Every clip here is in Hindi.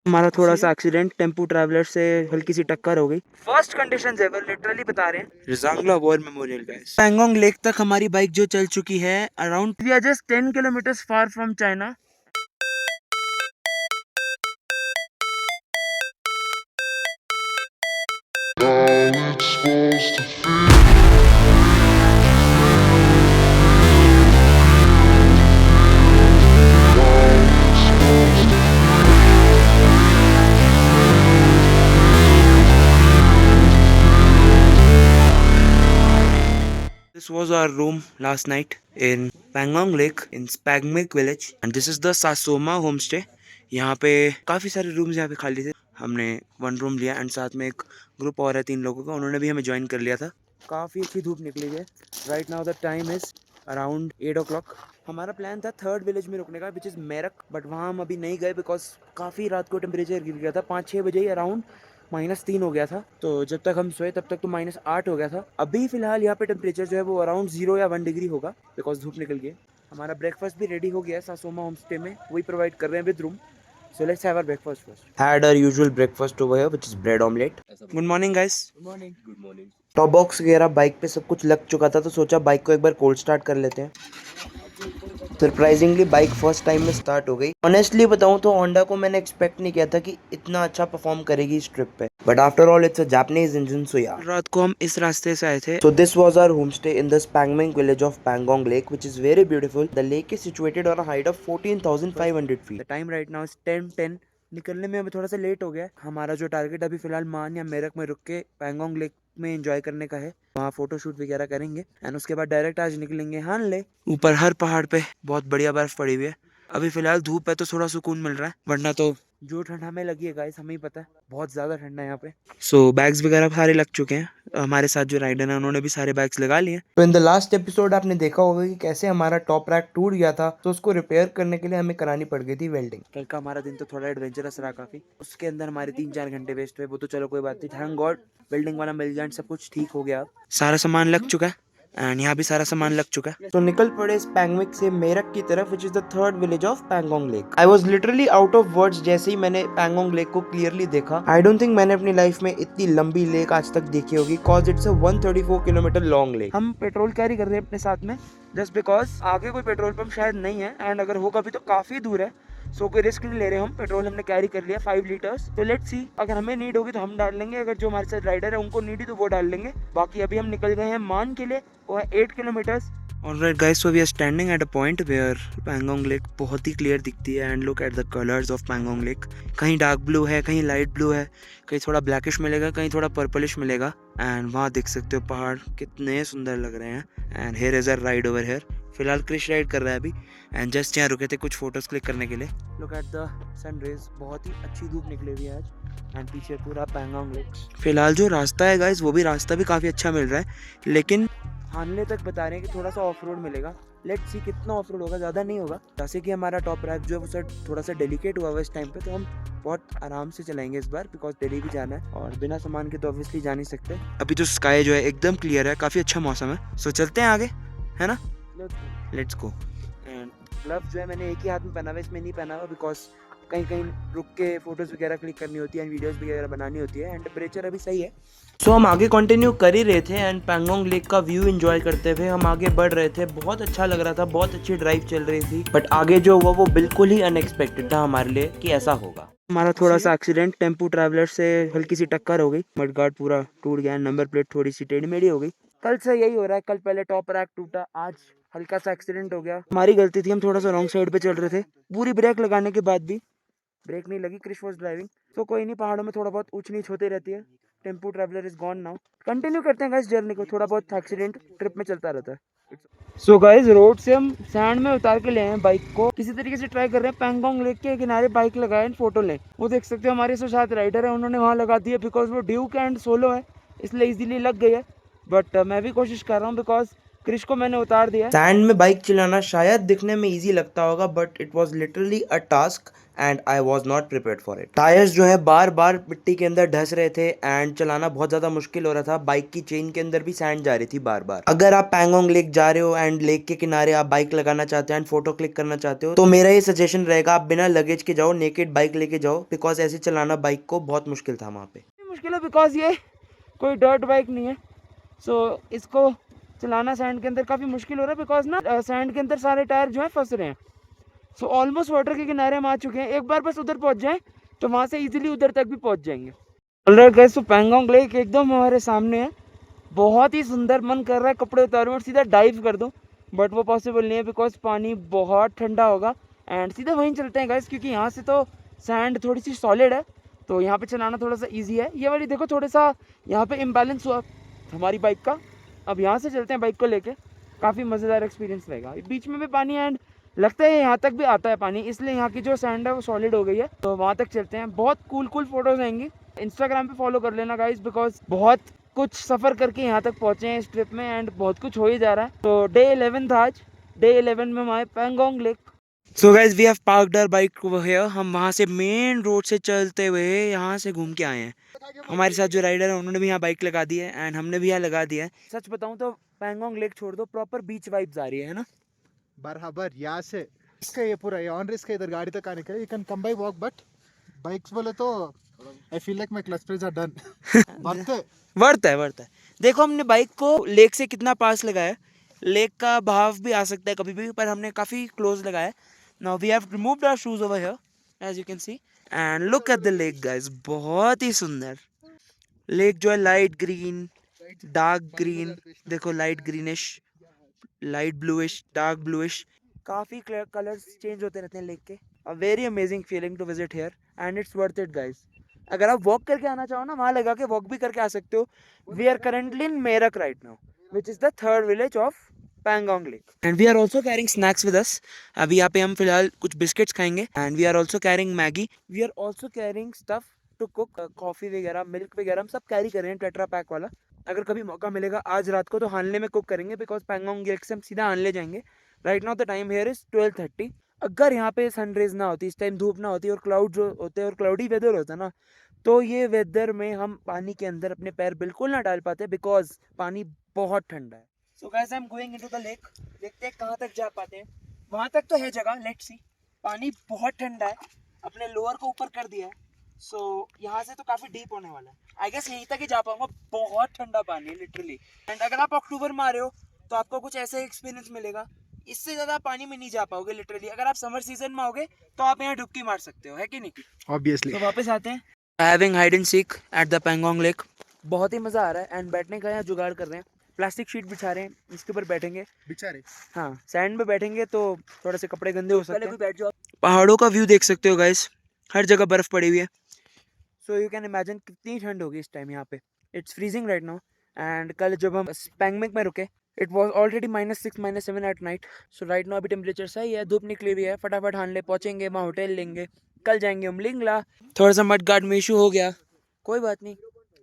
हमारा थोड़ा सा एक्सीडेंट, टेम्पू ट्रैवलर से हल्की सी टक्कर हो गई। फर्स्ट कंडीशन एवर, लिटरली बता रहे हैं। Rezang La war memorial guys, Pangong lake तक हमारी बाइक जो चल चुकी है। Around we are just 10 kilometer far from China. This was our room last night in Pangong Lake in Spagmik village and this is the Sasoma homestay। यहाँ पे काफ़ी सारे रूम्स यहाँ पे खाली थे, हमने वन रूम लिया एंड साथ में एक ग्रुप और है 3 लोगों का, उन्होंने भी हमें ज्वाइन कर लिया था। काफ़ी अच्छी धूप निकली है। Right now the time is around 8 o'clock। हमारा प्लान था थर्ड विलेज में रुकने का विच इज़ मेरक, बट वहाँ हम अभी नहीं गए बिकॉज काफ़ी रात को टेम्परेचर गिर गया था। 5-6 बजे ही अराउंड -3 हो गया था, तो जब तक हम सोए तब तक तो -8 हो गया था। अभी फिलहाल यहाँ पे टेम्परेचर जो है वो अराउंड 0 या 1 डिग्री होगा बिकॉज धूप निकल गई। हमारा ब्रेकफास्ट भी रेडी हो गया है, सासोमा होम स्टे में वही प्रोवाइड कर रहे हैं with room. So let's have our breakfast first. Had our usual breakfast over here, which is bread omelette. Good morning, guys. Good morning. Good morning. Top box वगैरह बाइक पे सब कुछ लग चुका था, तो सोचा बाइक को एक बार कोल्ड स्टार्ट कर लेते हैं। सरप्राइजिंगली बाइक फर्स्ट टाइम में स्टार्ट हो गई। ऑनेस्टली बताऊं तो होंडा को मैंने एक्सपेक्ट नहीं किया था कि इतना अच्छा परफॉर्म करेगी इस ट्रिप पे, but after all it's a Japanese engine, so यार। रात को हम इस रास्ते से आए थे। So this was our home stay in the Spangmik village of Pangong lake which is very beautiful. The lake is situated on a height of 14,500 feet. The time right now is 10:10। निकलने में अभी थोड़ा सा लेट हो गया। हमारा जो टारगेट अभी फिलहाल मान या मेरक में रुक के पैंगोंग लेक में एंजॉय करने का है, वहाँ फोटो शूट वगैरह करेंगे एंड उसके बाद डायरेक्ट आज निकलेंगे हानले। ऊपर हर पहाड़ पे बहुत बढ़िया बर्फ पड़ी हुई है। अभी फिलहाल धूप है तो थोड़ा सुकून मिल रहा है, वरना तो जो ठंड हमें लगी है गाइस हमें ही पता है, बहुत ज्यादा ठंड है यहाँ पे। सो बैग्स वगैरह सारे लग चुके हैं। हमारे साथ जो राइडर है उन्होंने भी सारे बैग्स लगा लिए। तो इन द लास्ट एपिसोड आपने देखा होगा कि कैसे हमारा टॉप रैक टूट गया था, तो उसको रिपेयर करने के लिए हमें करानी पड़ गई थी वेल्डिंग। कल का हमारा दिन तो थोड़ा एडवेंचरस रहा काफी, उसके अंदर हमारे 3-4 घंटे वेस्ट हुए, वो तो चलो कोई बात नहीं। थैंक गॉड वेल्डिंग वाला मिल गया, सब कुछ ठीक हो गया। सारा सामान लग चुका है एंड यहाँ भी सारा सामान लग चुका है। तो निकल पड़े इस पैंगमिक से मेरक की तरफ which is the third village of Pangong lake. I was literally out of words जैसे ही मैंने पैंगोंग लेक को क्लियरली देखा। आई डोंट थिंक मैंने अपनी लाइफ में इतनी लंबी लेक आज तक देखी होगी, cause it's a 134 kilometre long lake. हम पेट्रोल कैरी कर रहे हैं अपने साथ में जस्ट बिकॉज आगे कोई पेट्रोल पंप शायद नहीं है एंड अगर होगा भी तो काफी दूर है, सो कोई रिस्क नहीं ले रहे हम। पेट्रोल हमने कैरी कर लिया 5 लीटर्स, तो लेट्स सी अगर हमें नीड होगी तो हम डाल लेंगे, अगर जो हमारे साथ राइडर है उनको नीड है तो वो डाल लेंगे। बाकी अभी हम निकल गए हैं मान के लिए, वो है 8 kilometres. Alright guys, so we are standing at a point where Pangong Lake बहुत ही क्लियर दिखती है and look at the colours of Pangong Lake। कहीं डार्क ब्लू है, कहीं लाइट ब्लू है, कहीं थोड़ा ब्लैकिश मिलेगा, कहीं थोड़ा पर्पलिश मिलेगा एंड वहाँ देख सकते हो पहाड़ कितने सुंदर लग रहे हैं। And here is a ride over here. फिलहाल क्रिश राइड कर रहा है अभी एंड जस्ट यहाँ रुके थे कुछ फोटोज क्लिक करने के लिए। लुक एट द सनरेज, बहुत ही अच्छी धूप निकली हुई है आज एंड पीछे पूरा पैंगोंग लेक। फिलहाल जो रास्ता है गाइस वो भी रास्ता भी काफ़ी अच्छा मिल रहा है, लेकिन हानले तक बता रहे हैं कि थोड़ा सा ऑफ रोड मिलेगा। लेट्स सी कितना ऑफ रोड होगा, ज़्यादा नहीं होगा। जैसे कि हमारा टॉप रैक जो है वो सर थोड़ा सा डेलिकेट हुआ हुआ इस टाइम पे, तो हम बहुत आराम से चलाएंगे इस बार बिकॉज दिल्ली भी जाना है और बिना सामान के तो ऑब्वियसली जा नहीं सकते। अभी तो स्काई जो है एकदम क्लियर है, काफ़ी अच्छा मौसम है। सो चलते हैं आगे, है ना, लेट्स गो। एंड ग्लव जो है मैंने एक ही हाथ में पहना हुआ है, इसमें नहीं पहना हुआ बिकॉज कहीं कहीं रुक के फोटोज वगैरह क्लिक करनी होती है एंड वीडियोस वगैरह बनानी होती है एंड टेम्परेचर अभी सही है। सो हम आगे कंटिन्यू कर ही रहे थे एंड पैंगोंग लेक का व्यू एंजॉय करते हुए हम आगे बढ़ रहे थे। बहुत अच्छा लग रहा था, बहुत अच्छी ड्राइव चल रही थी, बट आगे जो हुआ वो बिल्कुल ही अनएक्सपेक्टेड था हमारे लिए कि ऐसा होगा। हमारा थोड़ा सा एक्सीडेंट, टेम्पू ट्रैवलर से हल्की सी टक्कर हो गई, मड गार्ड पूरा टूट गया, नंबर प्लेट थोड़ी सी टेढ़ी मेढ़ी हो गई। कल से यही हो रहा है, कल पहले टॉप रैक टूटा, आज हल्का सा एक्सीडेंट हो गया। हमारी गलती थी, हम थोड़ा सा रॉन्ग साइड पे चल रहे थे, पूरी ब्रेक लगाने के बाद भी ब्रेक नहीं लगी। क्रिश वाज ड्राइविंग, तो कोई नहीं, पहाड़ों में थोड़ा बहुत ऊंच नीच होती रहती है। Tempo traveller is gone now. Continue करते हैं गाइस जर्नी को, थोड़ा बहुत एक्सीडेंट ट्रिप में चलता रहता है। सो गाइस रोड से हम सैंड में उतार के ले हैं बाइक को, किसी तरीके से ट्राई कर रहे हैं पैंगोंग लेक के किनारे बाइक लगाए फोटो लें। वो देख सकते हो हमारे साथ राइडर है, उन्होंने वहाँ लगा दी है बिकॉज वो ड्यूक एंड सोलो है इसलिए इजीली लग गई है, बट मैं भी कोशिश कर रहा हूँ बिकॉज क्रिश को मैंने उतार दिया। सैंड में बाइक चलाना शायद दिखने में इजी लगता होगा, but it was literally a task and I was not prepared for it. Tyres जो है बार बार मिट्टी के अंदर धंस रहे थे एंड चलाना बहुत ज्यादा मुश्किल हो रहा था। बाइक की चेन के अंदर भी सैंड जा रही थी बार बार। अगर आप पैंगोंग लेक जा रहे हो एंड लेक के किनारे आप बाइक लगाना चाहते हैं एंड फोटो क्लिक करना चाहते हो, तो मेरा ये सजेशन रहेगा आप बिना लगेज के जाओ, नेकेड बाइक लेके जाओ, बिकॉज ऐसे चलाना बाइक को बहुत मुश्किल था वहाँ पे। मुश्किल है बिकॉज ये कोई डर्ट बाइक नहीं है, सो इसको चलाना सैंड के अंदर काफ़ी मुश्किल हो रहा है बिकॉज ना सैंड के अंदर सारे टायर जो है फंस रहे हैं। सो ऑलमोस्ट वाटर के किनारे हम आ चुके हैं। एक बार बस उधर पहुंच जाएं तो वहाँ से इजीली उधर तक भी पहुंच जाएंगे। ऑलराइट गाइस, तो पैंगोंग लेक एकदम हमारे सामने है। बहुत ही सुंदर, मन कर रहा है कपड़े उतारूं और सीधा डाइव कर दूं, बट वो पॉसिबल नहीं है बिकॉज पानी बहुत ठंडा होगा। एंड सीधा वहीं चलते हैं गाइस, क्योंकि यहाँ से तो सैंड थोड़ी सी सॉलिड है, तो यहाँ पे चलाना थोड़ा सा ईजी है। ये वाली देखो थोड़ा सा यहाँ पे इम्बैलेंस हुआ हमारी बाइक का। अब यहाँ से चलते हैं बाइक को लेके, काफ़ी मज़ेदार एक्सपीरियंस रहेगा। बीच में भी पानी एंड लगता है यहाँ तक भी आता है पानी, इसलिए यहाँ की जो सैंड है वो सॉलिड हो गई है। तो वहाँ तक चलते हैं, बहुत कूल फोटोज आएंगी। इंस्टाग्राम पे फॉलो कर लेना गाइस, बिकॉज बहुत कुछ सफ़र करके यहाँ तक पहुँचे हैं इस ट्रिप में एंड बहुत कुछ हो ही जा रहा है। तो डे 11 था आज। डे 11 में हमारे Pangong lake. So guys we have parked our bike over here. हम वहाँ से मेन रोड से चलते हुए यहाँ से घूम के आए हैं। हमारे साथ जो राइडर है उन्होंने भी यहाँ बाइक लगा दी है एंड हमने भी यहाँ लगा दिया है। सच बताऊँ तो पैंगोंग लेक छोड़ दो, प्रॉपर बीच वाइब्स आ रही है ना बराबर। यहाँ से इसका ये पूरा ऑन रिस्क है इधर गाड़ी तक आने के लिए। You can come by walk, but bikes बोले तो I feel like my clutch plates are done. Worth है। देखो हमने बाइक को लेक से कितना पास लगाया। लेक का बहाव भी आ सकता है कभी भी, पर हमने काफ़ी क्लोज लगाया। Now we have removed our shoes over here as you can see and look at the lake guys. बहुत ही सुंदर लेक जो है, लाइट ग्रीन, डार्क ग्रीन, देखो light greenish, light bluish, dark bluish, काफ़ी कलर्स चेंज होते रहते हैं लेक के। A very amazing feeling to visit here and it's worth it guys. अगर आप वॉक करके आना चाहो ना, वहाँ लगा के वॉक भी करके आ सकते हो। We are currently in Merak right now, which is the third village of Pangong lake and we are also carrying snacks with us. अभी यहाँ पे हम फिलहाल कुछ बिस्किट्स खाएंगे and we are also carrying Maggi. We are also carrying stuff to cook, coffee वगैरह, मिल्क वगैरह हम सब कैरी कर रहे हैं, टेट्रा पैक वाला। अगर कभी मौका मिलेगा आज रात को तो हानले में कुक करेंगे, बिकॉज पैंगोंग लेक से हम सीधा हानले जाएंगे। Right now the time here is 12:30। अगर यहाँ पे सनराइज ना होती, इस टाइम धूप ना होती और क्लाउड जो होते हैं और क्लाउडी वेदर होता ना, तो ये वेदर में हम पानी के अंदर अपने पैर बिल्कुल ना डाल पाते, बिकॉज पानी बहुत ठंडा है। So guys I am going into the lake. देखते हैं कहाँ तक जा पाते हैं। वहाँ तक तो है जगह, लेट्स सी। पानी बहुत ठंडा है, अपने लोअर को ऊपर कर दिया है, सो यहाँ से तो काफ़ी डीप होने वाला है। आई गेस यहीं तक ही जा पाऊंगा। बहुत ठंडा पानी है लिटरली। एंड अगर आप अक्टूबर में आ रहे हो तो आपको कुछ ऐसा एक्सपीरियंस मिलेगा, इससे ज़्यादा पानी में नहीं जा पाओगे लिटरली। अगर आप समर सीजन में आओगे तो आप यहाँ डुबकी मार सकते हो, है कि नहीं? ऑब्वियसली। तो वापस आते हैं। Having hide and seek at the Pangong lake. बहुत ही मज़ा आ रहा है एंड बैठने का यहाँ जुगाड़ कर रहे हैं। प्लास्टिक शीट बिछा रहे हैं, इसके ऊपर बैठेंगे। बेचारे हाँ, सैंड में बैठेंगे तो थोड़े से कपड़े गंदे हो सकते हैं। बैठ जाओ। पहाड़ों का व्यू देख सकते हो गाइस, हर जगह बर्फ़ पड़ी हुई है। सो यू कैन इमेजिन कितनी ठंड होगी इस टाइम यहाँ पे। It's freezing right now. And कल जब हम पैंगमेंग में रुके, it was already -6 -7 at night. So right now अभी टेम्परेचर सही है, धूप निकली हुई है। फटाफट हानले पहुँचेंगे, वहाँ होटल लेंगे, कल जाएंगे हम लिंगला। थोड़ा सा मड गार्ड में इशू हो गया, कोई बात नहीं।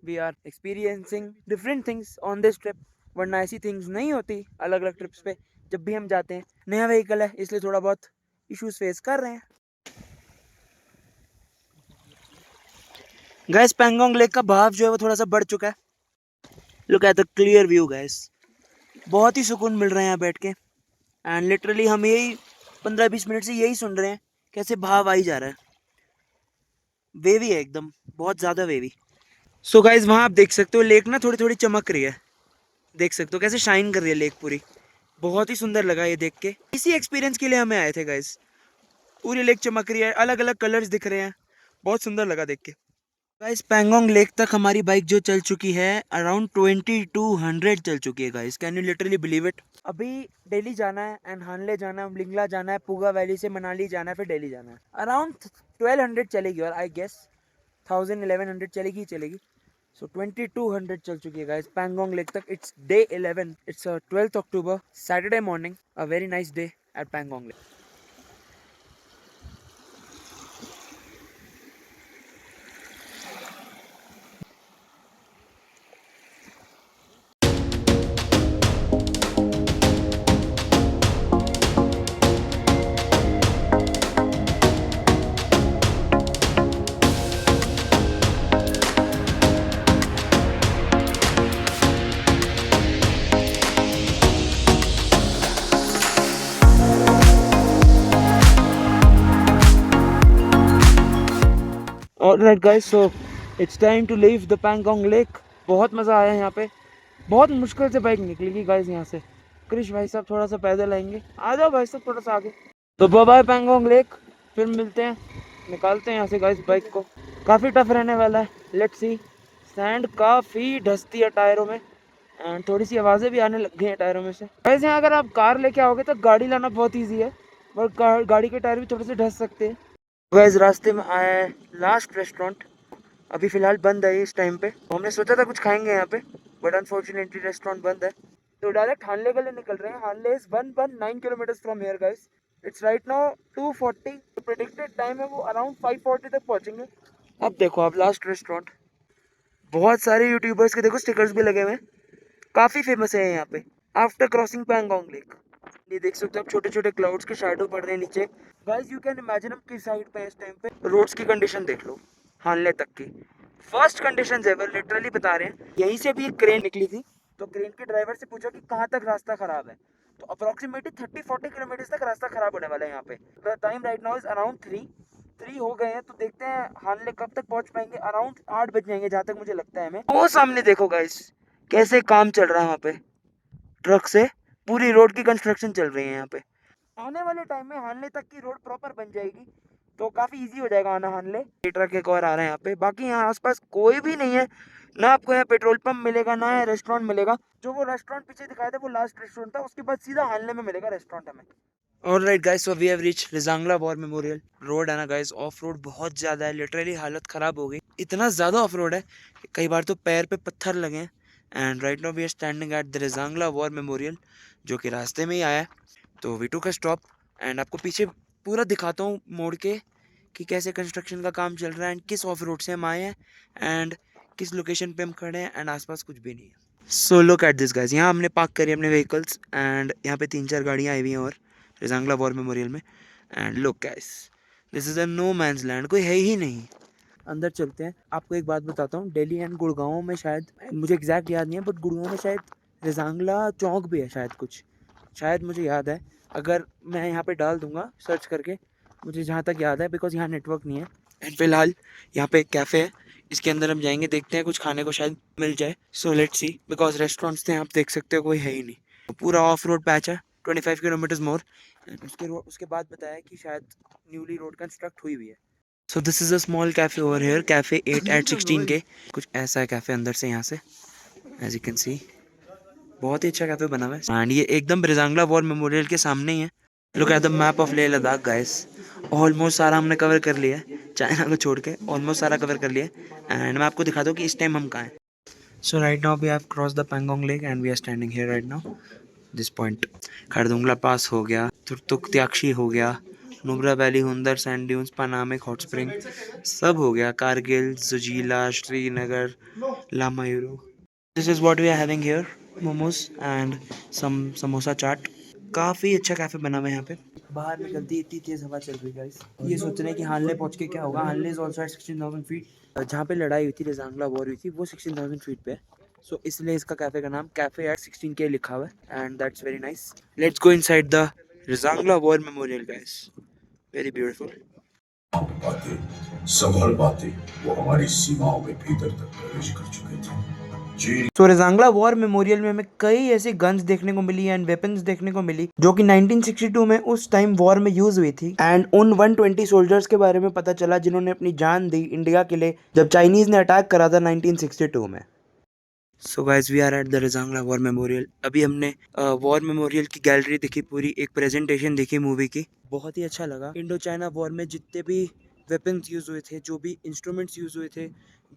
We are experiencing different things on this trip, वरना ऐसी थिंग्स नहीं होती अलग अलग ट्रिप्स पे। जब भी हम जाते हैं, नया व्हीकल है इसलिए थोड़ा बहुत इश्यूज फेस कर रहे हैं। गैस पैंगोंग लेक का बहाव जो है वो थोड़ा सा बढ़ चुका है। Look at the clear view gas, बहुत ही सुकून मिल रहा है यहाँ बैठ के। एंड लिटरली हम यही 15-20 मिनट से यही सुन रहे हैं कैसे बहाव आ ही जा रहा है। वेवी है एकदम, बहुत ज़्यादा वेवी। सो गाइज वहाँ आप देख सकते हो लेक ना थोड़ी थोड़ी चमक रही है, देख सकते हो कैसे शाइन कर रही है लेक पूरी। बहुत ही सुंदर लगा ये देख के। इसी एक्सपीरियंस के लिए हमें आए थे गाइज। पूरी लेक चमक रही है, अलग अलग कलर्स दिख रहे हैं, बहुत सुंदर लगा देख के। गाइस पैंगोंग लेक तक हमारी बाइक जो चल चुकी है अराउंड 2200 चल चुकी है guys. Can you literally believe it? अभी दिल्ली जाना है एंड हानले जाना है, लिंगला जाना है, पूगा वैली से मनाली जाना है, फिर दिल्ली जाना है। अराउंड 1200 चलेगी और आई गेस 1000-1100 चलेगी ही चलेगी। सो 2200 चल चुकी है गाइस पैंगोंग लेक तक। It's day 11, it's 12th October, Saturday morning. A very nice day at Pangong lake. Alright guys, so it's time to leave the Pangong lake. बहुत मज़ा आया यहाँ पे, बहुत मुश्किल से बाइक निकलेगी गाइस यहाँ से। क्रिश भाई साहब थोड़ा सा पैदल आएंगे, आ जाओ भाई साहब थोड़ा सा आगे। तो बाय बाय पैंगोंग लेक, फिर मिलते हैं, निकालते हैं यहाँ से गाइस बाइक को। काफ़ी टफ रहने वाला है, लेट्स सी। सैंड काफ़ी ढसती है टायरों में एंड थोड़ी सी आवाज़ें भी आने लग गई हैं टायरों में से। वैसे यहाँ अगर आप कार लेके आओगे तो गाड़ी लाना बहुत ईजी है, बट गाड़ी के टायर भी थोड़े से ढस सकते हैं। गाइस रास्ते में आया है लास्ट रेस्टोरेंट, अभी फ़िलहाल बंद है इस टाइम पे। हमने सोचा था कुछ खाएंगे यहाँ पे, बट अनफॉर्चुनेटली रेस्टोरेंट बंद है। तो डायरेक्ट हानले के लिए निकल रहे हैं। Hanle is 119 kilometres from here guys. It's right now 2:40। Predicted time है वो अराउंड 5:40 तक पहुंचेंगे। अब देखो आप लास्ट रेस्टोरेंट, बहुत सारे यूट्यूबर्स के देखो स्टिकर्स भी लगे हुए हैं, काफ़ी फेमस है यहाँ पे। आफ्टर क्रॉसिंग पैंगोंग लेक, ये देख सकते हो आप छोटे छोटे क्लाउड्स के शैडो पड़ रहे हैं नीचे। गाइस यू कैन इमेजिन हम किस साइड पे हैं इस टाइम पे। रोड्स की कंडीशन देख लो, हानले तक की फर्स्ट कंडीशन एवर, लिटरली बता रहे हैं। यहीं से भी एक क्रेन निकली थी, तो क्रेन के ड्राइवर से पूछा कि कहाँ तक रास्ता खराब है, तो अप्रोक्सीमेटली 30-40 किलोमीटर तक रास्ता खराब होने वाला है यहाँ पे। The time right now is around 3 हो गए हैं, तो देखते हैं हानले कब तक पहुंच पाएंगे। अराउंड 8 बज जाएंगे जहाँ तक मुझे लगता है हमें। वो सामने देखो गाइस कैसे काम चल रहा है वहाँ पे, ट्रक से पूरी रोड की कंस्ट्रक्शन चल रही है यहाँ पे। आने वाले टाइम में हानले तक की रोड प्रॉपर बन जाएगी, तो काफ़ी इजी हो जाएगा आना हानले। ये ट्रक एक और आ रहा है यहाँ पे। बाकी यहाँ आसपास कोई भी नहीं है, ना आपको यहाँ पेट्रोल पंप मिलेगा, ना यहाँ रेस्टोरेंट मिलेगा। जो वो रेस्टोरेंट पीछे दिखाया था वो लास्ट रेस्टोरेंट था, उसके बाद सीधा हानले में मिलेगा रेस्टोरेंट हमें। Alright guys, so we have reached Rezang La war memorial. Road है ना गाइस, ऑफ रोड बहुत ज़्यादा है, लिटरली हालत ख़राब हो गई। इतना ज़्यादा ऑफ रोड है कि कई बार तो पैर पे पत्थर लगे हैं। And right now we are standing at the Rezang La war memorial, जो कि रास्ते में ही आया है। तो वी टूक अ स्टॉप एंड आपको पीछे पूरा दिखाता हूँ मोड़ के कि कैसे कंस्ट्रक्शन का काम चल रहा है एंड किस ऑफ रोड से हम आए हैं एंड किस लोकेशन पे हम खड़े हैं एंड आसपास कुछ भी नहीं है। So look at this guys, यहाँ हमने पार्क करी अपने व्हीकल्स एंड यहाँ पे 3-4 गाड़ियाँ आई हुई हैं और रिजांगला वॉर मेमोरियल में। And look guys, this is a no man's land, कोई है ही नहीं। अंदर चलते हैं। आपको एक बात बताता हूँ, दिल्ली एंड गुड़गांव में शायद, मुझे एग्जैक्ट याद नहीं है, बट गुड़गांव में शायद रिजांगला चौक भी है शायद, कुछ शायद मुझे याद है। अगर मैं यहाँ पे डाल दूंगा सर्च करके, मुझे जहाँ तक याद है, बिकॉज यहाँ नेटवर्क नहीं है। एंड फिलहाल यहाँ पे एक कैफ़े है, इसके अंदर हम जाएंगे, देखते हैं कुछ खाने को शायद मिल जाए। So let's see, because restaurants थे आप देख सकते हो कोई है ही नहीं। पूरा ऑफ रोड पैच है, 25 किलोमीटर्स मोर। उसके बाद बताया कि शायद न्यूली रोड कंस्ट्रक्ट हुई हुई है। So this is a small cafe over here, cafe 8/16K। कुछ ऐसा है कैफ़े अंदर से, यहाँ से एज यू कैन सी बहुत ही अच्छा कैफ़े बना हुआ है। एंड ये एकदम रिजांगला वॉर मेमोरियल के सामने ही है। Look at the map of Leh Ladakh guys. Almost सारा हमने कवर कर लिया है, चाइना को छोड़ के ऑलमोस्ट सारा कवर कर लिया है। एंड मैं आपको दिखा दूँ कि इस टाइम हम कहाँ हैं। So right now we have cross the Pangong lake and we are standing here right now this point. Khardungla pass हो गया, तुर्तुक त्याक्षी हो गया, Nubra valley, Hunder sand dunes, Panamik hot spring सब हो गया, Kargil, Zojila, Srinagar, Lamayuru. This is what we are having here, momos and some samosa chaat. काफ़ी अच्छा कैफ़े बना हुआ है यहाँ पे। बाहर निकलती इतनी तेज़ हवा चल रही है गाइस, ये सोच रहे हैं कि हानले पहुँच के क्या होगा। हानले इज़ ऑल्सो एट 16,000 फीट। जहाँ पे लड़ाई हुई थी, रिजांगला वॉर हुई थी, वो 16,000 फीट पे है। सो इसलिए इसका कैफ़े का नाम कैफ़े एट 16K लिखा हुआ है and that's very nice. Let's go inside the Rezang La war memorial guys, very beautiful. बातें संभल बातें वो हमारी सीमाओं में भीतर तक प्रवेश कर चुके थे। सो रिजांगला वॉर मेमोरियल में हमें कई ऐसी गन्स देखने को मिली एंड वेपन्स देखने को मिली जो कि 1962 में उस टाइम वॉर में यूज हुई थी। एंड उन 120 सोल्जर्स के बारे में पता चला जिन्होंने अपनी जान दी इंडिया के लिए जब चाइनीज ने अटैक करा था 1962 में। So guys we are at the Rezang La war memorial. अभी हमने वॉर मेमोरियल की गैलरी देखी, पूरी एक प्रेजेंटेशन देखी मूवी की, बहुत ही अच्छा लगा। इंडो चाइना वॉर में जितने भी वेपन्स यूज़ हुए थे, जो भी इंस्ट्रूमेंट्स यूज़ हुए थे,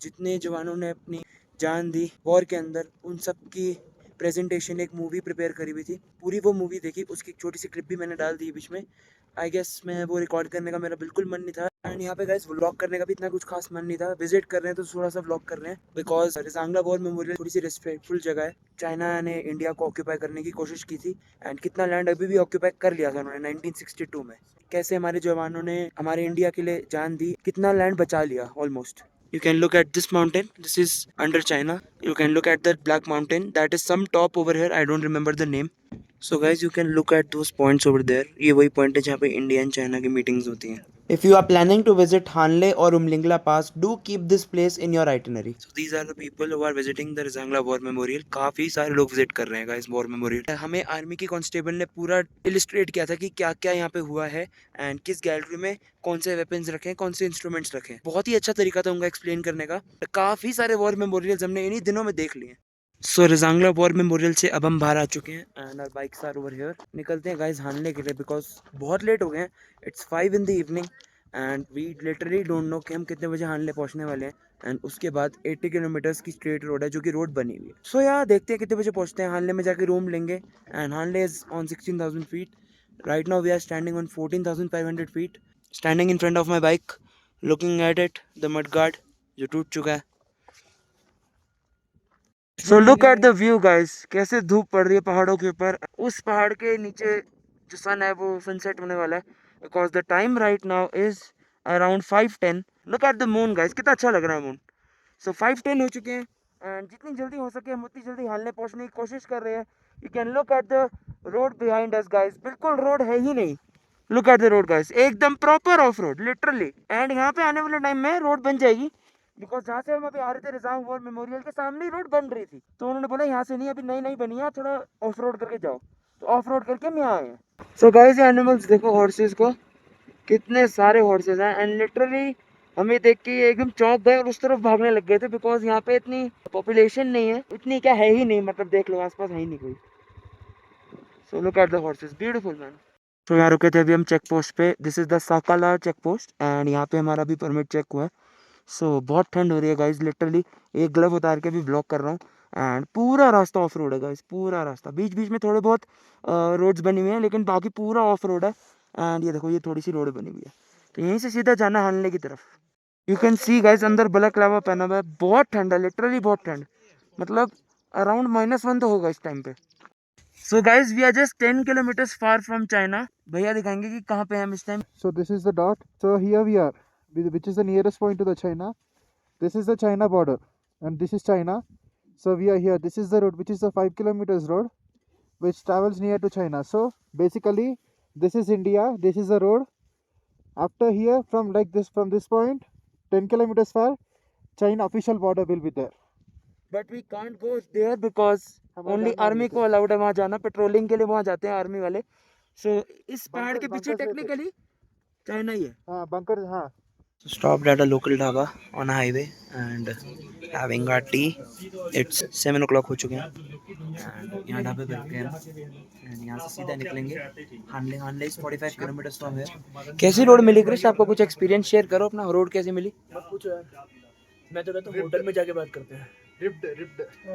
जितने जवानों ने अपनी जान दी वॉर के अंदर, उन सब की प्रेजेंटेशन एक मूवी प्रिपेयर करी हुई थी। पूरी वो मूवी देखी, उसकी एक छोटी सी क्लिप भी मैंने डाल दी बीच में। आई गेस मैं वो रिकॉर्ड करने का मेरा बिल्कुल मन नहीं था एंड यहाँ पे गाइस व्लॉग करने का भी इतना कुछ खास मन नहीं था। विजिट कर रहे हैं तो थोड़ा सा व्लॉग कर रहे हैं, बिकॉज रिजांगला वॉर मेमोरियल थोड़ी सी रिस्पेक्टफुल जगह है। चाइना ने इंडिया को ऑक्यूपाई करने की कोशिश की थी एंड कितना लैंड अभी भी ऑक्यूपाई कर लिया था उन्होंने 1962 में। कैसे हमारे जवानों ने हमारे इंडिया के लिए जान दी, कितना लैंड बचा लिया almost. You can look at this mountain. This is under China. You can look at that black mountain. That is some top over here. I don't remember the name. So guys, you can look at those points over there. ये वही पॉइंट है जहाँ पे इंडिया एंड चाइना की मीटिंग्स होती हैं। If you are planning to visit Hanle or Umlingla Pass, do keep this place in your itinerary. So these are the people who are visiting the Rizangla War Memorial. काफी सारे लोग विजिट कर रहे हैं गाइस वॉर मेमोरियल. हमें आर्मी की कांस्टेबल ने पूरा इलिस्ट्रेट किया था कि क्या क्या यहाँ पे हुआ है एंड किस गैलरी में कौन से वेपन्स रखे हैं, कौन से इंस्ट्रूमेंट्स रखे हैं. बहुत ही अच्छा तरीका था उनका एक्सप्लेन करने का. काफी सारे वॉर मेमोरियल्स हमने इन्हीं दिनों में देख लिए. सो रिजांगला वॉर मेमोरियल से अब हम बाहर आ चुके हैं and our bikes are over here. निकलते हैं गाइस हानले के लिए बिकॉज बहुत लेट हो गए हैं. It's 5 in the evening and we literally don't know कि हम कितने बजे हानले पहुंचने वाले हैं. एंड उसके बाद 80 किलोमीटर्स की स्ट्रेट रोड है जो कि रोड बनी हुई है. सो यार देखते हैं कितने बजे पहुंचते हैं. हानले में जाके रूम लेंगे and Hanle is on 16,000 feet. Right now we are standing on 14,500 feet. Standing in front of my bike looking at it the mudguard जो टूट चुका है. So look at the view guys. कैसे धूप पड़ रही है पहाड़ों के ऊपर. उस पहाड़ के नीचे जो सन है वो सनसेट होने वाला है because the time right now is around 5:10. Look at the moon guys. कितना अच्छा लग रहा है मून. सो 5:10 हो चुके हैं एंड जितनी जल्दी हो सके हम उतनी जल्दी हालने पहुंचने की कोशिश कर रहे हैं. You can look at the road behind us guys. बिल्कुल रोड है ही नहीं. Look at the road guys. एकदम proper off road literally. And यहाँ पे आने वाले टाइम में रोड बन जाएगी बिकॉज जहाँ से हम अभी आ रहे थे रिजांग वॉर मेमोरियल के सामने ही रोड बन रही थी. तो उन्होंने बोला यहाँ से नहीं अभी नई नई बनी है थोड़ा ऑफ रोड करके जाओ. तो ऑफ रोड करके हम यहाँ आए हैं. सो गाइस ये एनिमल्स देखो हॉर्सेस को. कितने सारे हॉर्सेस हैं एंड लिटरली हमें देख के ये एकदम चौंक गए और उस तरफ भागने लग गए थे बिकॉज यहाँ पे इतनी पॉपुलेशन नहीं है. इतनी क्या है ही नहीं. मतलब देख लो आसपास है ही नहीं कोई. So look at the horses. Beautiful man. तो यहाँ रुके थे अभी हम चेक पोस्ट पे. This is the Tsakala check post and यहाँ पे हमारा भी परमिट चेक हुआ है. सो बहुत ठंड हो रही है गाइज. लिटरली एक ग्लव उतार के भी ब्लॉक कर रहा हूँ एंड पूरा रास्ता ऑफ रोड है गाइज. पूरा रास्ता. बीच बीच में थोड़े बहुत रोड्स बनी हुई हैं लेकिन बाकी पूरा ऑफ रोड है. एंड ये देखो ये थोड़ी सी रोड बनी हुई है. तो यहीं से सीधा जाना है हानले की तरफ. यू कैन सी गाइज अंदर ब्लैक लावा पहना हुआ है. बहुत ठंड है लिटरली बहुत ठंड. मतलब अराउंड -1 तो होगा इस टाइम पे. So guys we are just 10 kilometers far from China. भैया दिखाएंगे कि कहाँ पे हैं हम इस time. So this is the dot. So here we are, which is the nearest point to the China. This is the China border, and this is China. So we are here. This is the road, which is the 5 kilometers road, which travels near to China. So basically, this is India. This is the road. After here, from this point, 10 kilometers far, China official border will be there. But we can't go there because only army को अलाउड है वहाँ जाना. पेट्रोलिंग के लिए वहाँ जाते हैं आर्मी वाले. सो इस पहाड़ के पीछे टेक्निकली चाइना ही है. हाँ बंकर. हाँ. Stopped at a local dhaba on a highway and having our tea. It's 7 o'clock हो चुके हैं and यहाँ ढाबे पे रुके हैं and यहाँ से सीधा निकलेंगे हानले. हानले इज 45 किलोमीटर फ्रॉम हियर. कैसी रोड मिली क्रिश? आपको कुछ एक्सपीरियंस शेयर करो अपना. रोड कैसी मिली? मत पूछो यार. मैं तो कहता हूँ होटल में जाके बात करते हैं. Ripped.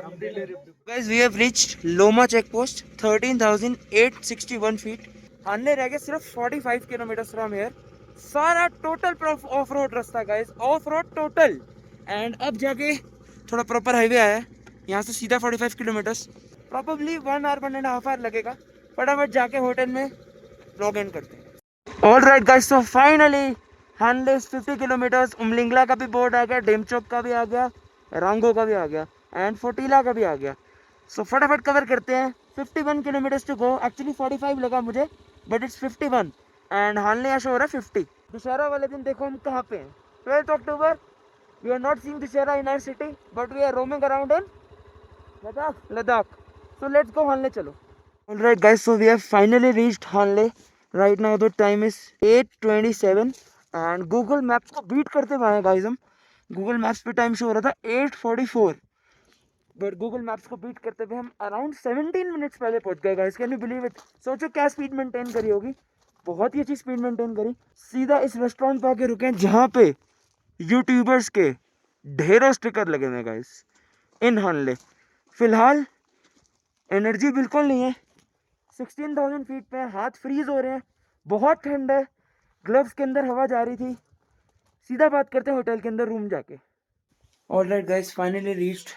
Completely ripped. Guys, we have reached Loma checkpost, 13,861 feet. हानले रह गए सिर्फ 45 किलोमीटर फ्रॉम हियर. सारा टोटल ऑफ रोड रास्ता guys. Of road total. And अब जाके थोड़ा प्रॉपर हाईवे आया है. यहाँ से सीधा 45 किलोमीटर्स. प्रॉबली 1 hour 1.5 hour लगेगा. फटाफट जाके होटल में लॉग इन करते हैं. All right guys. So finally Hanle 50 kilometres. Umlingla का भी बोर्ड आ गया. डेमचोक का भी आ गया. रांगो का भी आ गया एंड फोटीला का भी आ गया. सो फटाफट कवर करते हैं. 51 किलोमीटर्स टू गो. एक्चुअली 45 लगा मुझे बट इट्स 51 एंड हानले यहाँ शो हो रहा है 50. दशहरा वाले दिन देखो हम कहाँ पे हैं. 12th October. We are not seeing Dussehra in our city but we are roaming around in Ladakh. So let's go Hanle. चलो. Alright guys. So we have finally reached Hanle. Right now the time is 8:27 and Google Maps को बीट करते हुए आए गाइस हम. गूगल मैप्स पे टाइम शो हो रहा था 8:44 बट गूगल मैप्स को बीट करते हुए हम अराउंड 17 मिनट्स पहले पहुंच गए guys. Can you believe it? सोचो क्या स्पीड मेंटेन करी होगी. बहुत ही अच्छी स्पीड मेंटेन करी. सीधा इस रेस्टोरेंट पे आके रुके हैं जहाँ पे यूट्यूबर्स के ढेरों स्टिकर लगे हुए गाइस इन हानले. फिलहाल एनर्जी बिल्कुल नहीं है. 16,000 फीट पे हाथ फ्रीज हो रहे हैं. बहुत ठंड है. ग्लव्स के अंदर हवा जा रही थी. सीधा बात करते हैं होटल के अंदर रूम जाके. Alright guys. Finally reached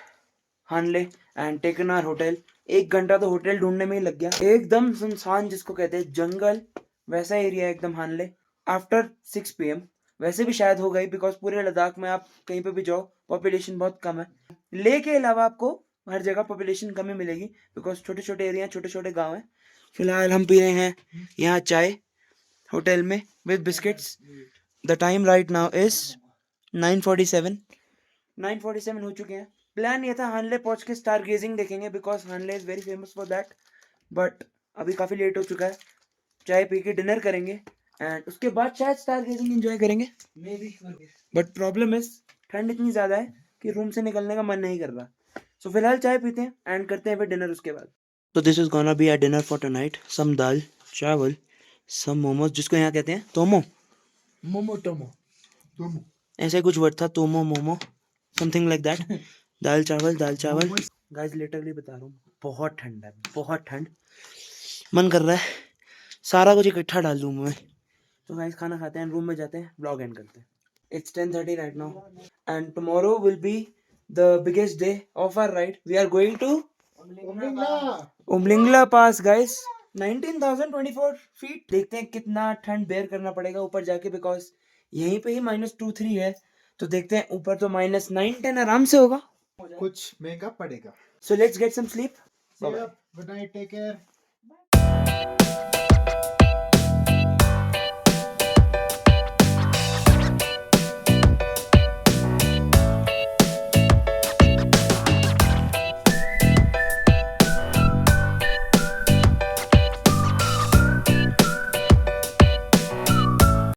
Hanle and taken our hotel. 1 घंटा तो होटल ढूंढने में ही लग गया. एकदम सुनसान जिसको कहते हैं जंगल वैसा एरिया एकदम हानले. After 6 PM. वैसे भी शायद हो गई बिकॉज पूरे लद्दाख में आप कहीं पे भी जाओ पॉपुलेशन बहुत कम है. लेह के अलावा आपको हर जगह पॉपुलेशन कम ही मिलेगी बिकॉज छोटे छोटे एरिया छोटे छोटे गाँव हैं. फिलहाल हम पी रहे हैं यहाँ चाय होटल में with biscuits. The time right now is 9:47. 9:47 हो चुके हैं. प्लान ये था हानले पहुंच के स्टार गेजिंग देखेंगे because Hanle is very famous for that. But अभी काफ़ी लेट हो चुका है. चाय पी के डिनर करेंगे एंड उसके बाद शायद स्टार गेजिंग एंजॉय करेंगे. बट प्रॉब्लम इज ठंड इतनी ज़्यादा है कि रूम से निकलने का मन नहीं कर रहा. सो फिलहाल चाय पीते हैं एंड करते हैं फिर डिनर उसके बाद. तो this is gonna be our dinner for tonight. Some dal chawal, some momos जिसको यहाँ कहते हैं तोमो. मोमो टोमो. ऐसे कुछ वर्ड था, तोमो momo something like that. Dal chawal guys literally बता रहा हूँ बहुत ठंड है, बहुत ठंड. मन कर रहा है सारा कुछ इकट्ठा डाल दूँ मुँह में. तो गाइस खाना खाते हैं, रूम में जाते हैं, ब्लॉग एंड करते हैं. It's 10:30 right now and tomorrow will be the biggest day of our ride. We are going to Umlingla Pass guys. 19,024 feet. देखते हैं कितना ठंड बेयर करना पड़ेगा ऊपर जाके बिकॉज यहीं पे ही -2-3 है. तो देखते हैं ऊपर तो -9-10 आराम से होगा. कुछ महंगा पड़ेगा. So let's get some sleep. Good night, take care.